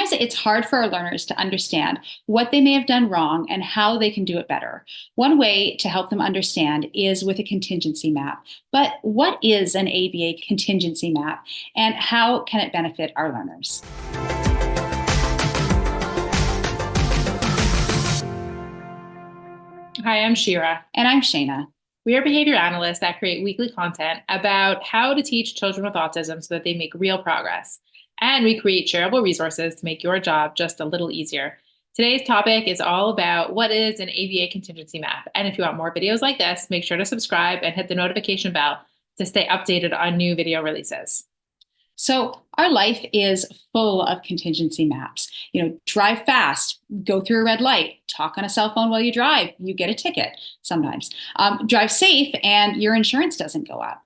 sometimes it's hard for our learners to understand what they may have done wrong and how they can do it better. One way to help them understand is with a contingency map. But what is an ABA contingency map and how can it benefit our learners? Hi, I'm Shira. And I'm Shayna. We are behavior analysts that create weekly content about how to teach children with autism so that they make real progress. And we create shareable resources to make your job just a little easier. Today's topic is all about what is an ABA contingency map. And if you want more videos like this, make sure to subscribe and hit the notification bell to stay updated on new video releases. So our life is full of contingency maps. Drive fast, go through a red light, talk on a cell phone while you drive, you get a ticket sometimes. Drive safe and your insurance doesn't go up.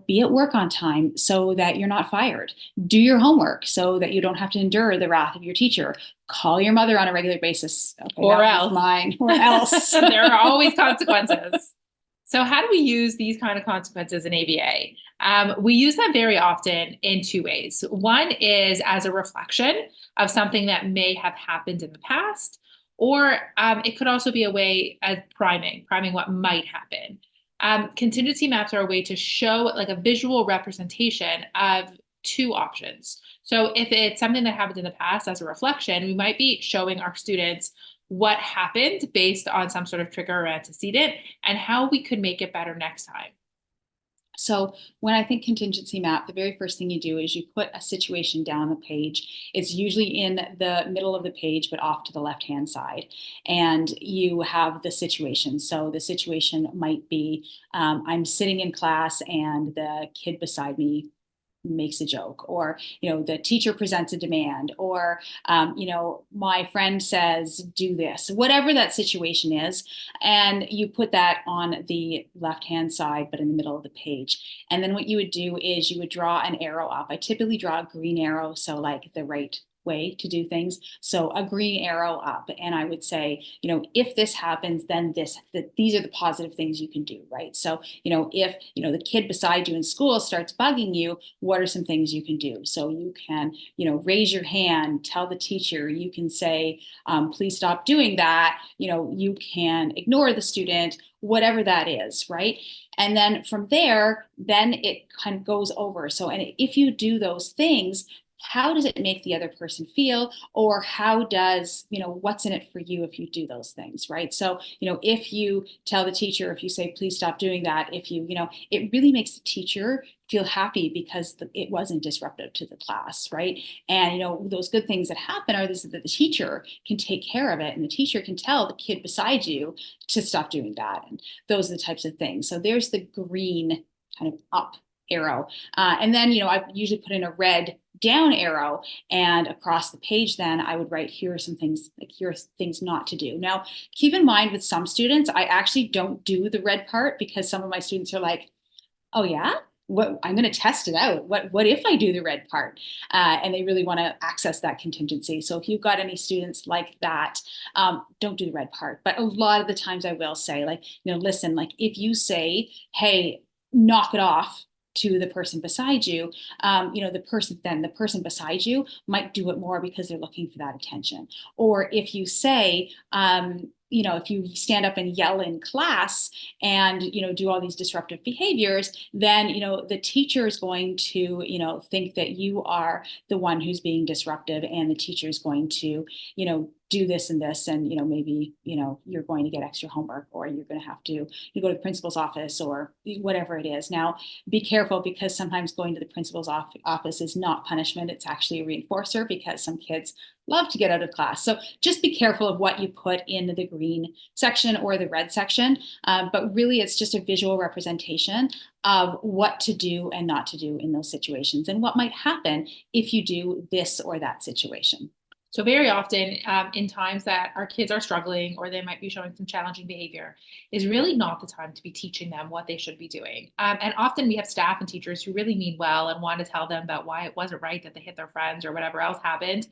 Be at work on time so that you're not fired. Do your homework so that you don't have to endure the wrath of your teacher. Call your mother on a regular basis. Okay, or else. Or else. There are always consequences. So how do we use these kind of consequences in ABA? We use them very often in two ways. One is as a reflection of something that may have happened in the past, or it could also be a way of priming what might happen. Contingency maps are a way to show like a visual representation of two options. So if it's something that happened in the past as a reflection, we might be showing our students what happened based on some sort of trigger or antecedent and how we could make it better next time. So when I think contingency map, the very first thing you do is you put a situation down the page. It's usually in the middle of the page, but off to the left-hand side. And you have the situation. So the situation might be, I'm sitting in class and the kid beside me makes a joke, or the teacher presents a demand, or my friend says do this, whatever that situation is, and you put that on the left hand side but in the middle of the page. And then what you would do is you would draw an arrow up. I typically draw a green arrow, so like the right way to do things. So a green arrow up, and I would say, if this happens, then these are the positive things you can do, right? So, if, the kid beside you in school starts bugging you, what are some things you can do? So you can, raise your hand, tell the teacher, you can say, please stop doing that. You can ignore the student, whatever that is, right? And then from there, then it kind of goes over. So, and if you do those things, how does it make the other person feel? Or how does, what's in it for you if you do those things, right? So, if you tell the teacher, if you say, please stop doing that, if you, it really makes the teacher feel happy because it wasn't disruptive to the class, right? And, those good things that happen are this, that the teacher can take care of it and the teacher can tell the kid beside you to stop doing that. And those are the types of things. So there's the green kind of up arrow. And then, I usually put in a red down arrow, and across the page then I would write, here are some things, like here are things not to do. Now, keep in mind with some students, I actually don't do the red part because some of my students are like, oh yeah? What, I'm going to test it out. What if I do the red part? And they really want to access that contingency. So if you've got any students like that, don't do the red part. But a lot of the times I will say, like, listen, like if you hey, knock it off to the person beside you, the person beside you might do it more because they're looking for that attention. Or if you say, if you stand up and yell in class and, do all these disruptive behaviors, then, the teacher is going to, think that you are the one who's being disruptive, and the teacher is going to, do this and this, and, maybe, you're going to get extra homework, or you're going to have to go to the principal's office, or whatever it is. Now, be careful, because sometimes going to the principal's office is not punishment. It's actually a reinforcer, because some kids love to get out of class. So just be careful of what you put in the green section or the red section. But really, it's just a visual representation of what to do and not to do in those situations, and what might happen if you do this or that situation. So very often in times that our kids are struggling or they might be showing some challenging behavior is really not the time to be teaching them what they should be doing. And often we have staff and teachers who really mean well and want to tell them about why it wasn't right that they hit their friends or whatever else happened.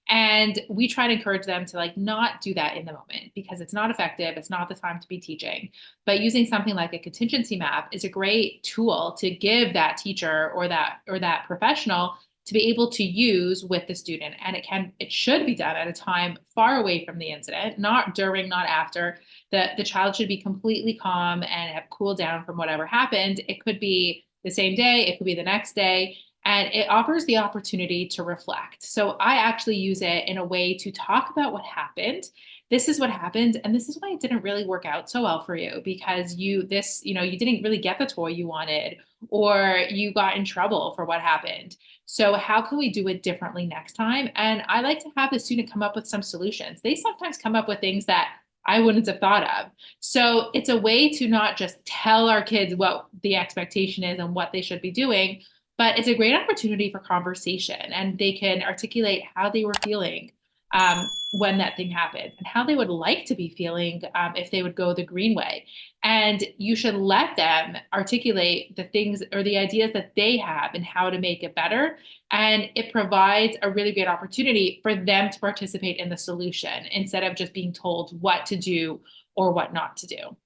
And we try to encourage them to like not do that in the moment, because it's not effective. It's not the time to be teaching. But using something like a contingency map is a great tool to give that teacher or that professional to be able to use with the student. And it should be done at a time far away from the incident, not during, not after. The child should be completely calm and have cooled down from whatever happened. It could be the same day, it could be the next day, and it offers the opportunity to reflect. So I actually use it in a way to talk about what happened. This is what happened, and this is why it didn't really work out so well for you, because you didn't really get the toy you wanted, or you got in trouble for what happened. So how can we do it differently next time? And I like to have the student come up with some solutions. They sometimes come up with things that I wouldn't have thought of. So it's a way to not just tell our kids what the expectation is and what they should be doing, but it's a great opportunity for conversation, and they can articulate how they were feeling when that thing happened, and how they would like to be feeling if they would go the green way. And you should let them articulate the things or the ideas that they have and how to make it better. And it provides a really great opportunity for them to participate in the solution instead of just being told what to do or what not to do.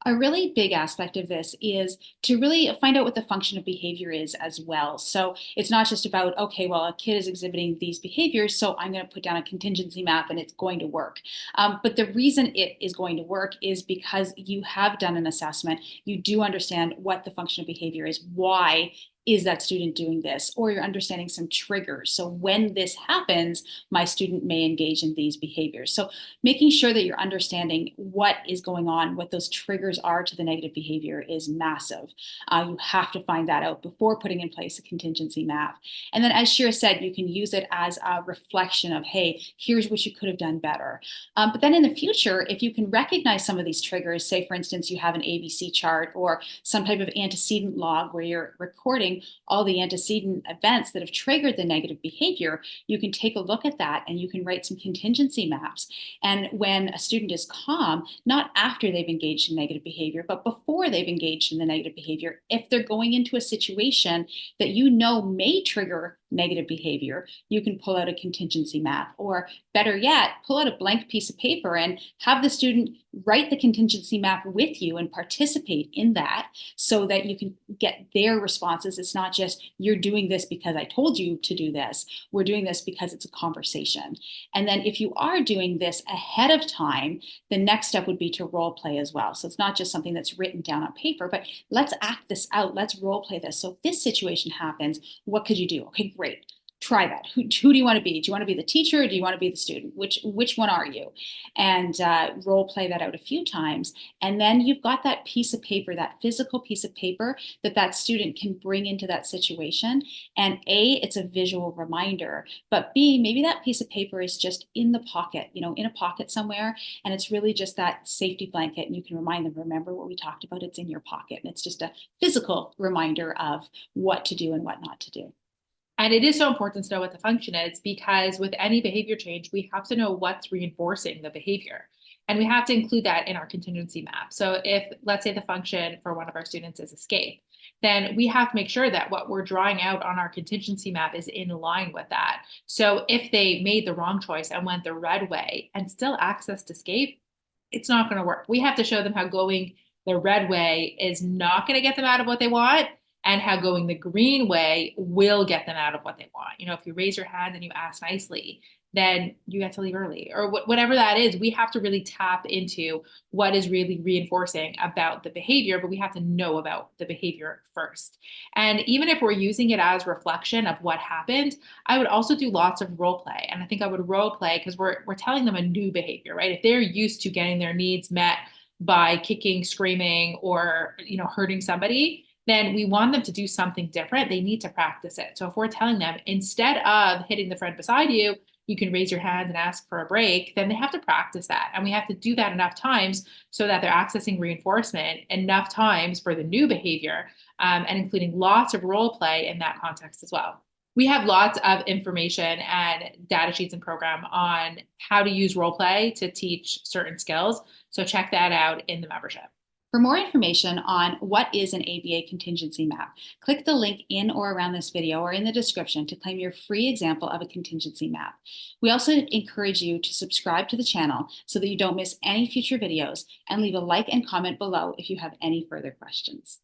A really big aspect of this is to really find out what the function of behavior is as well. So it's not just about, okay, well, a kid is exhibiting these behaviors, so I'm going to put down a contingency map and it's going to work. But the reason it is going to work is because you have done an assessment. You do understand what the function of behavior is, why is that student doing this, or you're understanding some triggers. So when this happens, my student may engage in these behaviors. So making sure that you're understanding what is going on, what those triggers are to the negative behavior is massive. You have to find that out before putting in place a contingency map. And then, as Shira said, you can use it as a reflection of, hey, here's what you could have done better. But then in the future, if you can recognize some of these triggers, say, for instance, you have an ABC chart or some type of antecedent log where you're recording all the antecedent events that have triggered the negative behavior, you can take a look at that and you can write some contingency maps. And when a student is calm, not after they've engaged in negative behavior, but before they've engaged in the negative behavior, if they're going into a situation that you know may trigger negative behavior, you can pull out a contingency map, or better yet, pull out a blank piece of paper and have the student write the contingency map with you and participate in that so that you can get their responses. It's not just, you're doing this because I told you to do this. We're doing this because it's a conversation. And then if you are doing this ahead of time, the next step would be to role play as well. So it's not just something that's written down on paper, but let's act this out. Let's role play this. So if this situation happens, what could you do? Okay, great. Try that. Who do you want to be? Do you want to be the teacher or do you want to be the student? Which one are you? And role play that out a few times. And then you've got that piece of paper, that physical piece of paper that student can bring into that situation. And A, it's a visual reminder. But B, maybe that piece of paper is just in the pocket, in a pocket somewhere. And it's really just that safety blanket. And you can remind them, remember what we talked about? It's in your pocket. And it's just a physical reminder of what to do and what not to do. And it is so important to know what the function is, because with any behavior change, we have to know what's reinforcing the behavior. And we have to include that in our contingency map. So if, let's say, the function for one of our students is escape, then we have to make sure that what we're drawing out on our contingency map is in line with that. So if they made the wrong choice and went the red way and still accessed escape, it's not going to work. We have to show them how going the red way is not going to get them out of what they want, and how going the green way will get them out of what they want. If you raise your hand and you ask nicely, then you get to leave early, or whatever that is. We have to really tap into what is really reinforcing about the behavior, but we have to know about the behavior first. And even if we're using it as reflection of what happened, I would also do lots of role play. And I think I would role play because we're telling them a new behavior, right? If they're used to getting their needs met by kicking, screaming, or hurting somebody, then we want them to do something different. They need to practice it. So if we're telling them, instead of hitting the friend beside you, you can raise your hand and ask for a break, then they have to practice that. And we have to do that enough times so that they're accessing reinforcement enough times for the new behavior, and including lots of role play in that context as well. We have lots of information and data sheets and program on how to use role play to teach certain skills. So check that out in the membership. For more information on what is an ABA contingency map, click the link in or around this video or in the description to claim your free example of a contingency map. We also encourage you to subscribe to the channel so that you don't miss any future videos, and leave a like and comment below if you have any further questions.